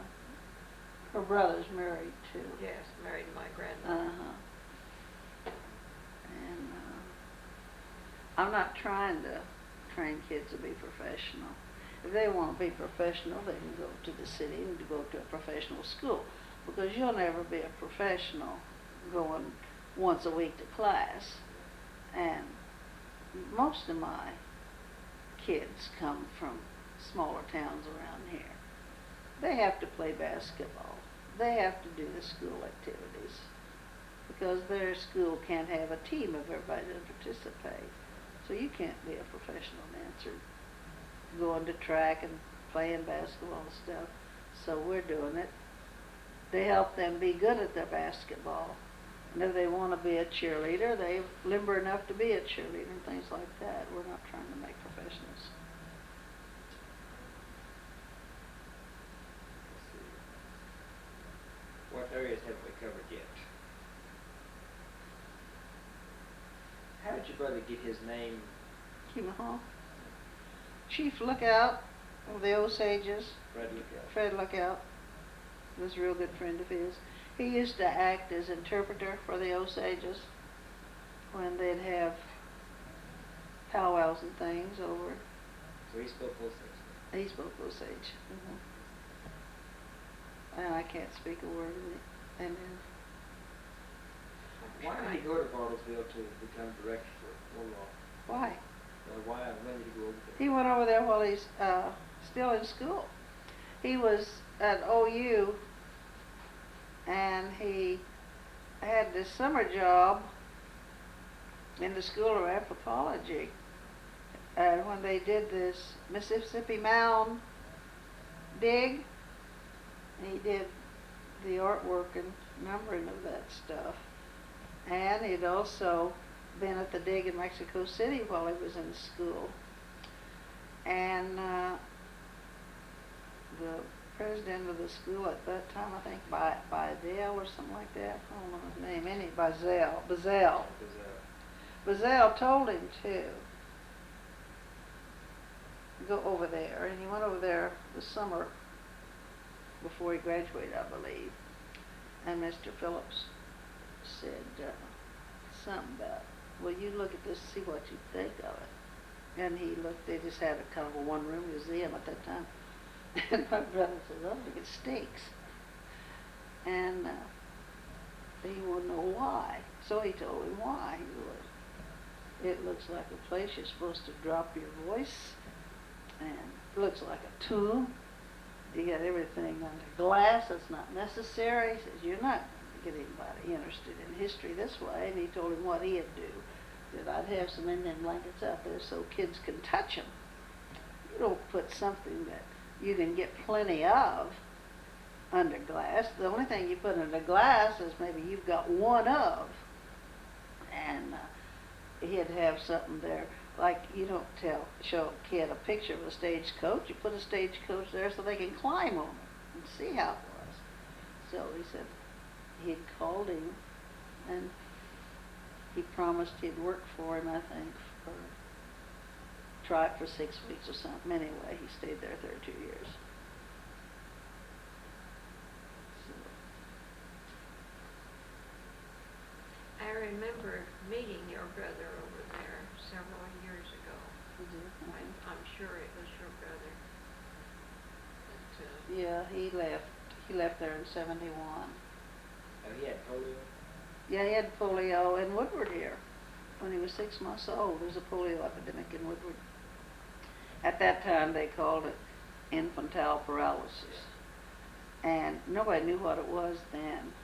Her brother's married too. Yes, married my granddaughter. Uh-huh. And I'm not trying to train kids to be professional. If they want to be professional, they can go to the city and go to a professional school, because you'll never be a professional going once a week to class. And most of my kids come from smaller towns around here. They have to play basketball. They have to do the school activities, because their school can't have a team of everybody to participate. So you can't be a professional dancer going to track and playing basketball and stuff. So we're doing it to help them be good at their basketball. And if they want to be a cheerleader, they're limber enough to be a cheerleader and things like that. We're not trying to make professionals. Let's see. What areas haven't we covered yet? How did your brother get his name? Chief Lookout of the Osages, Fred Lookout. Fred Lookout, was a real good friend of his. He used to act as interpreter for the Osages when they'd have powwows and things over. So he spoke Osage. He spoke Osage. And I can't speak a word of it. And Why did he go to Bartlesville to become director for Woodward? why? When did he go over there? He went over there while he's still in school. He was at OU, and he had this summer job in the School of Anthropology. And when they did this Mississippi Mound dig, he did the artwork and numbering of that stuff. And he'd also been at the dig in Mexico City while he was in school. And the president of the school at that time, I think Bidell or something like that, I don't know his name, Bazell told him to go over there, and he went over there the summer before he graduated, I believe. And Mr. Phillips said something about, well, you look at this, see what you think of it. And he looked, they just had a kind of a one-room museum at that time. And my brother said, oh, look, it stinks. And he wouldn't know why. So he told him why. He would. It looks like a place you're supposed to drop your voice, and it looks like a tomb. You got everything under glass. That's not necessary. He says, you're not going to get anybody interested in history this way. And he told him what he'd do. That I'd have some Indian blankets out there so kids can touch them. You don't put something that you can get plenty of under glass. The only thing you put under glass is maybe you've got one of. And he'd have something there. Like, you don't show a kid a picture of a stagecoach. You put a stagecoach there so they can climb on it and see how it was. So he said he'd called him, and he promised he'd work for him, I think, try it for 6 weeks or something. Anyway, he stayed there 32 years. So. I remember meeting your brother over there several years ago. I'm sure it was your brother. But, yeah, he left. He left there in '71. Oh, he had polio? Yeah, he had polio in Woodward here when he was 6 months old. There was a polio epidemic in Woodward. At that time, they called it infantile paralysis. And nobody knew what it was then.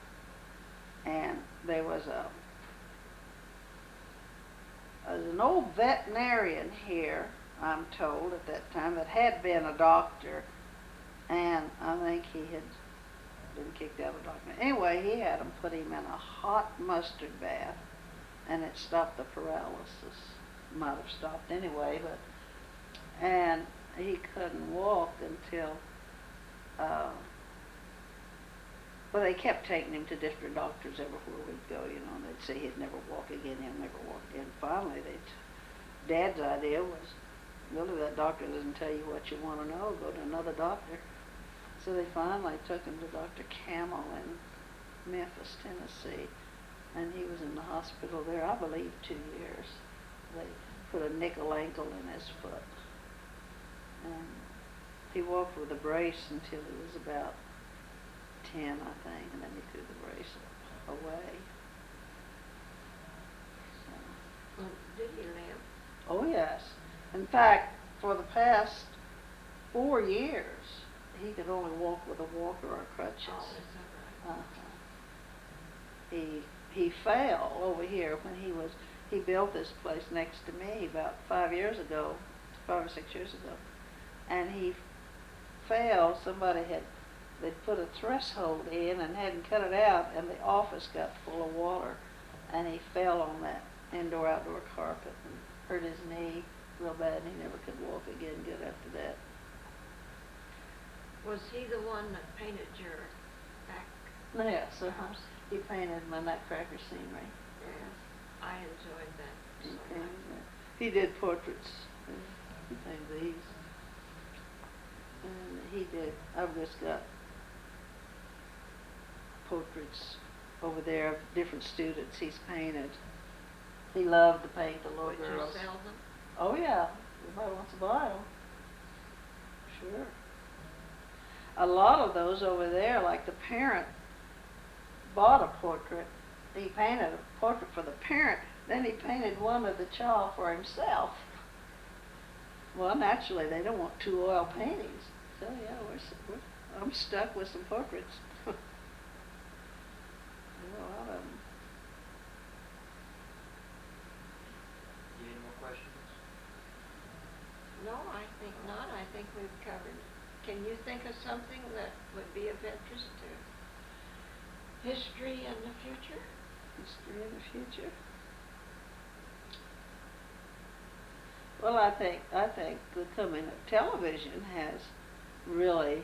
And there was an old veterinarian here, I'm told, at that time, that had been a doctor. And I think he had been kicked out of the doctor. Anyway, he had him put him in a hot mustard bath, and it stopped the paralysis. Might have stopped anyway, and he couldn't walk until, well, they kept taking him to different doctors everywhere we'd go, you know, and they'd say he'd never walk again, he'll never walk again. Finally, Dad's idea was, go to that doctor, doesn't tell you what you want to know, go to another doctor. So they finally took him to Dr. Camel in Memphis, Tennessee, and he was in the hospital there, I believe, 2 years. They put a nickel ankle in his foot, and he walked with a brace until he was about 10, I think, and then he threw the brace away. So. Did he live? Oh, yes. In fact, for the past 4 years, he could only walk with a walker or crutches. Oh, is that right? He fell over here when he built this place next to me about 5 or 6 years ago, and he fell. They'd put a threshold in and hadn't cut it out, and the office got full of water, and he fell on that indoor-outdoor carpet and hurt his knee real bad, and he never could walk again good after that. Was he the one that painted your back? Yes, house? He painted my Nutcracker scenery. Yes, I enjoyed that He so painted much. that. He did portraits. He painted these. And I've just got portraits over there of different students he's painted. He loved to paint the little Would girls. you sell them? Oh yeah, everybody wants to buy them. Sure. A lot of those over there, like the parent bought a portrait. He painted a portrait for the parent, then he painted one of the child for himself. Well, naturally, they don't want 2 oil paintings. So yeah, I'm stuck with some portraits. A lot of them. You any more questions? No, I think not. I think we've covered. Can you think of something that would be of interest to history in the future? History in the future. Well, I think the coming of television has really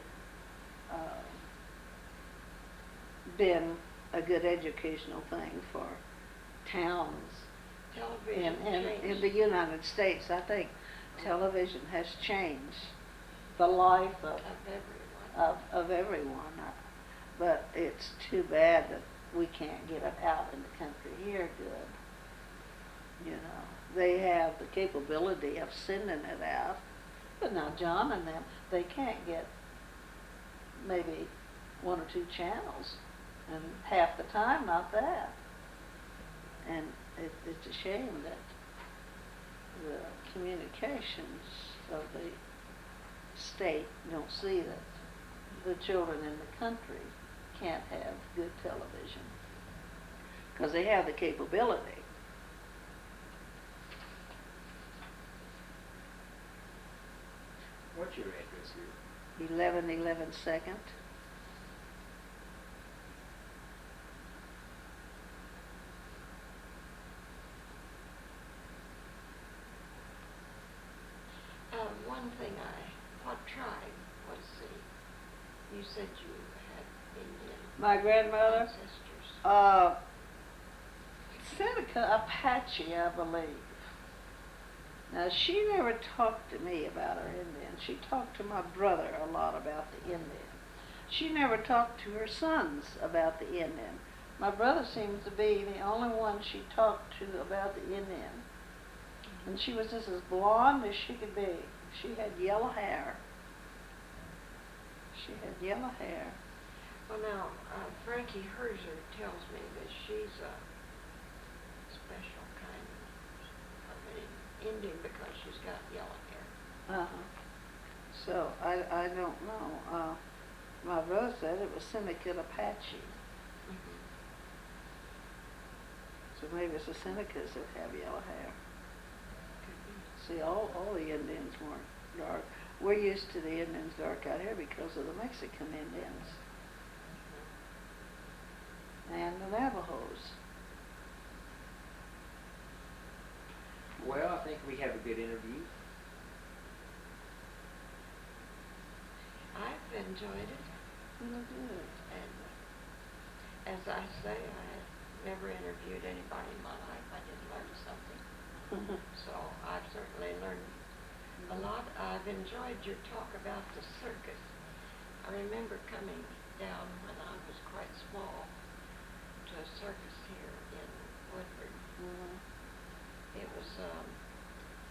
been a good educational thing for towns Television in the United States. I think television has changed the life of everyone. of everyone. But it's too bad that we can't get it out in the country here good. You know, they have the capability of sending it out, but now John and them, they can't get maybe 1 or 2 channels, and half the time not that. And it's a shame that the communications of the state don't see that the children in the country can't have good television, because they have the capability. What's your address here? 1111 2nd. One thing what tribe was you said you had Indian My grandmother, ancestors. Seneca Apache, I believe. Now, she never talked to me about her Indian. She talked to my brother a lot about the Indian. She never talked to her sons about the Indian. My brother seems to be the only one she talked to about the Indian. And she was just as blonde as she could be. She had yellow hair. She had yellow hair. Well, now, Frankie Herzer tells me that she's a special kind of an Indian because she's got yellow hair. Uh-huh. So, I don't know. My brother said it was Seneca Apache. Mm-hmm. So maybe it's the Senecas that have yellow hair. Could be. See, all the Indians weren't dark. We're used to the Indians dark out here because of the Mexican Indians and the Navajos. Well, I think we have a good interview. I've enjoyed it, Well, good. and as I say, I have never interviewed anybody in my life. I did learn something. So I've certainly learned a lot. I've enjoyed your talk about the circus, I remember coming down when I was quite small to a circus here in Woodward. Mhm. It was a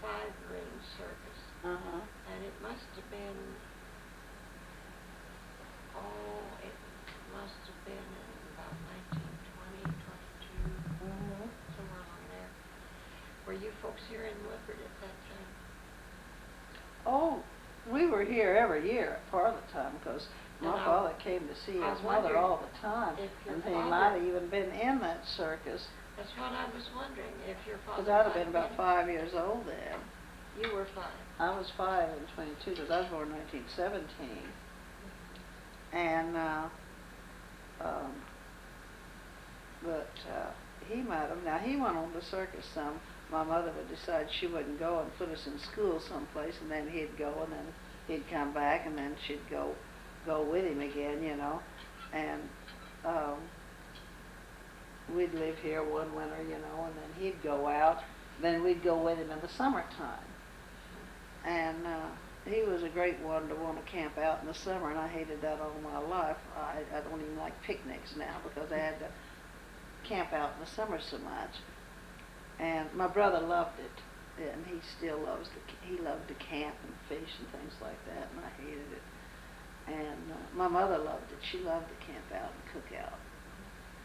5-ring circus, Uh-huh. and it must have been, it must have been in about 1920, 22, Mhm. somewhere along there. Were you folks here in Woodward at that time? Oh, we were here every year part of the time because my And father came to see I his mother wondered all the time, if your and he father- might have even been in that circus That's what I was wondering, if your father because I'd have might been about 5 years old then. You were 5. I was 5 and 22 because I was born in 1917, and he might have. Now he went on the circus some. My mother would decide she wouldn't go and put us in school someplace, and then he'd go, and then he'd come back, and then she'd go with him again, you know. And we'd live here one winter, you know, and then he'd go out. Then we'd go with him in the summertime. And he was a great one to want to camp out in the summer, and I hated that all my life. I don't even like picnics now because I had to camp out in the summer so much. And my brother loved it, and he still loves he loved to camp and fish and things like that, and I hated it. And my mother loved it. She loved to camp out and cook out.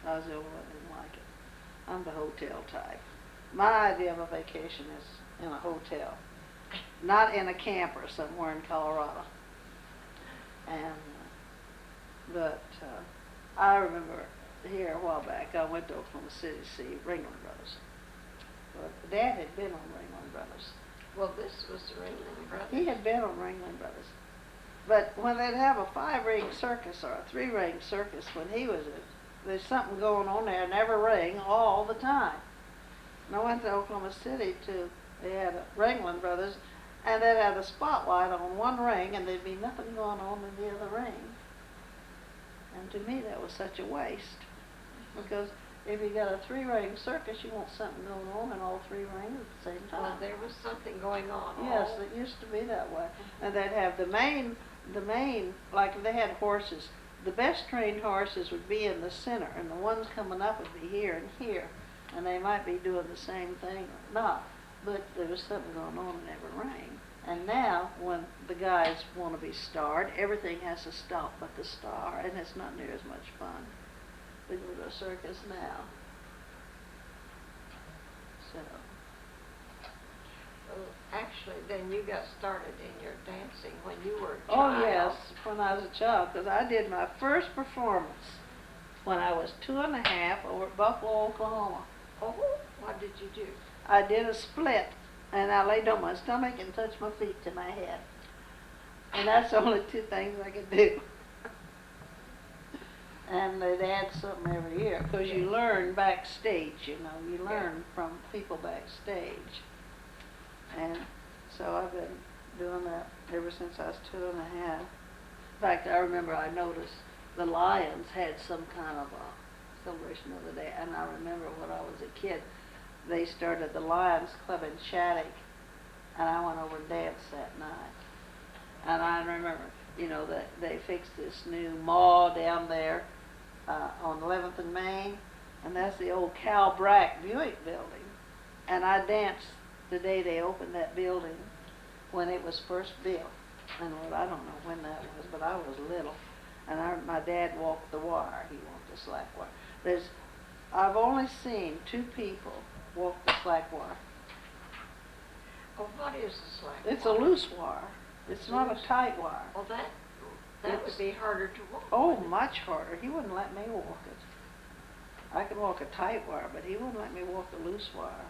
I was the only one that didn't like it. I'm the hotel type. My idea of a vacation is in a hotel, not in a camper somewhere in Colorado. And but I remember here a while back, I went to Oklahoma City to see Ringling Brothers. But Dad had been on Ringling Brothers. Well, this was the Ringling Brothers. He had been on Ringling Brothers. But when they'd have a 5-ring circus or a 3-ring circus, when he was there's something going on there, never ring all the time. And I went to Oklahoma City they had a Ringling Brothers, and they'd have a spotlight on one ring, and there'd be nothing going on in the other ring. And to me, that was such a waste. Because if you got a 3-ring circus, you want something going on in all 3 rings at the same time. Well, there was something going on. Yes, it used to be that way. And they'd have the main, like if they had horses, the best trained horses would be in the center, and the ones coming up would be here and here. And they might be doing the same thing or not, but there was something going on in every ring. And now, when the guys want to be starred, everything has to stop but the star, and it's not near as much fun to go to a circus now. So. Well, actually, then you got started in your dancing when you were a Oh child. yes, when I was a child, because I did my first performance when I was 2 1/2 over at Buffalo, Oklahoma. Oh, what did you do? I did a split, and I laid on my stomach and touched my feet to my head. And that's the only 2 things I could do. And they'd add something every year, because you learn backstage, you know, you learn from people backstage. And so I've been doing that ever since I was 2 1/2. In fact, I remember I noticed the Lions had some kind of a celebration of the day, and I remember when I was a kid, they started the Lions Club in Shattuck, and I went over and danced that night. And I remember, you know, that they fixed this new mall down there on 11th and Main, and that's the old Cal Brack Buick building. And I danced the day they opened that building when it was first built. And I don't know when that was, but I was little. And my dad walked the wire. He walked the slack wire. I've only seen 2 people walk the slack wire. Oh, what is the slack It's wire? a loose wire. It's not a tight wire. Well, that would be harder to walk. Oh, much harder. He wouldn't let me walk it. I could walk a tight wire, but he wouldn't let me walk the loose wire.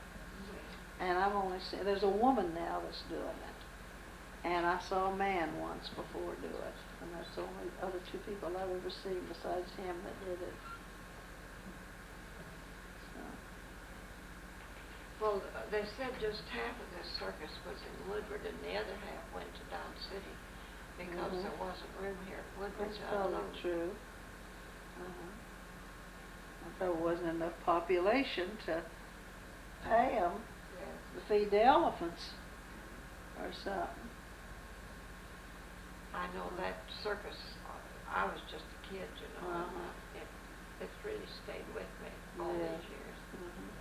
And I've only seen, there's a woman now that's doing it. And I saw a man once before do it. And that's the only other 2 people I've ever seen besides him that did it. So. Well, they said just half of this circus was in Woodward, and the other half went to Dodge City because Mhm. there wasn't room here at Woodward. That's So I don't probably know. true. There wasn't enough population to pay them to feed the elephants or something. I know that circus I was just a kid, you know, and Uh-huh. it's really stayed with me all Yeah. these years. Mhm.